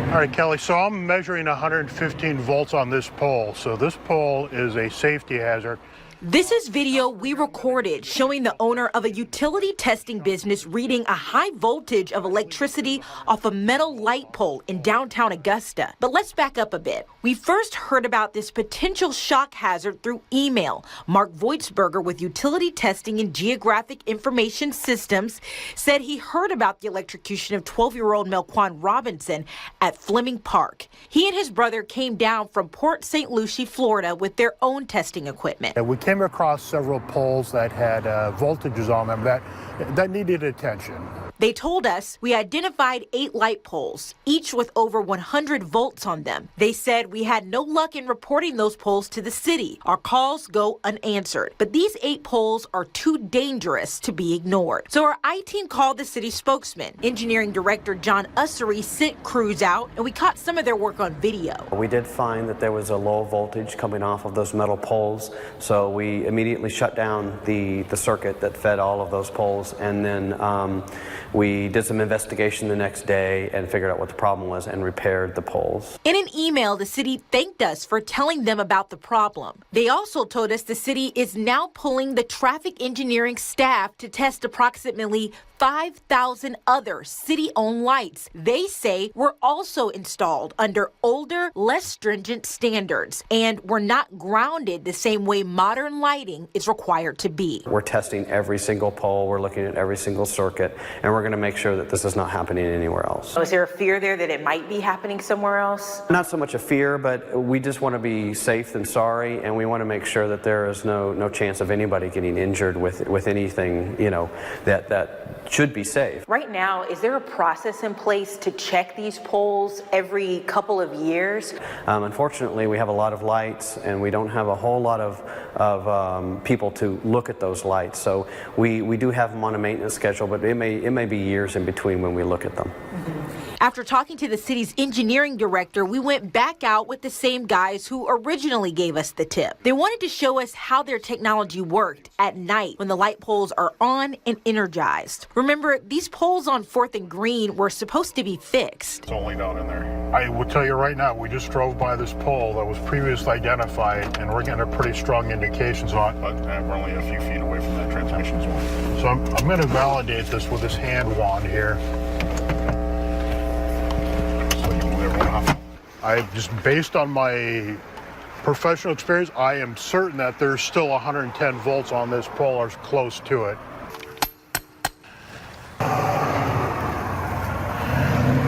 All right, Kelly, so I'm measuring 115 volts on this pole. So this pole is a safety hazard. This is video we recorded showing the owner of a utility testing business reading a high voltage of electricity off a metal light pole in downtown Augusta. But let's back up a bit. We first heard about this potential shock hazard through email. Mark Voitsberger with Utility Testing and Geographic Information Systems said he heard about the electrocution of 12-year-old Melquan Robinson at Fleming Park. He and his brother came down from Port St. Lucie, Florida with their own testing equipment. We came across several poles that had voltages on them that needed attention. They told us we identified 8 light poles, each with over 100 volts on them. They said we had no luck in reporting those poles to the city. Our calls go unanswered. But these 8 poles are too dangerous to be ignored. So our I-team called the city spokesman. Engineering Director John Ussery sent crews out, and we caught some of their work on video. We did find that there was a low voltage coming off of those metal poles, so we immediately shut down the circuit that fed all of those poles, and then we did some investigation the next day and figured out what the problem was and repaired the poles. In an email, the city thanked us for telling them about the problem. They also told us the city is now pulling the traffic engineering staff to test approximately 5,000 other city-owned lights they say were also installed under older, less stringent standards and were not grounded the same way modern lighting is required to be. We're testing every single pole, we're looking at every single circuit, and we're going to make sure that this is not happening anywhere else. So is there a fear there that it might be happening somewhere else? Not so much a fear, but we just want to be safe than sorry, and we want to make sure that there is no chance of anybody getting injured with anything, you know, that should be safe. Right now, is there a process in place to check these poles every couple of years? Unfortunately, we have a lot of lights, and we don't have a whole lot of people to look at those lights. So we do have them on a maintenance schedule, but it may be years in between when we look at them. After talking to the city's engineering director, we went back out with the same guys who originally gave us the tip. They wanted to show us how their technology worked at night when the light poles are on and energized. Remember, these poles on 4th and Green were supposed to be fixed. It's only down in there. I will tell you right now, we just drove by this pole that was previously identified, and we're getting a pretty strong indications on it, but we're only a few feet away from that transmission zone. So I'm going to validate this with this hand wand here. Based on my professional experience, I am certain that there's still 110 volts on this pole or close to it. All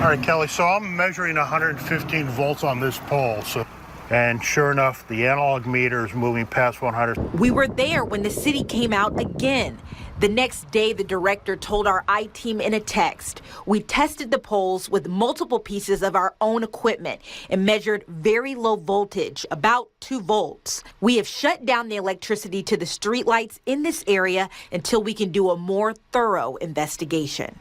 right, Kelly, so I'm measuring 115 volts on this pole. And sure enough, the analog meter is moving past 100. We were there when the city came out again. The next day, the director told our I-team in a text, we tested the poles with multiple pieces of our own equipment and measured very low voltage, about 2 volts. We have shut down the electricity to the streetlights in this area until we can do a more thorough investigation.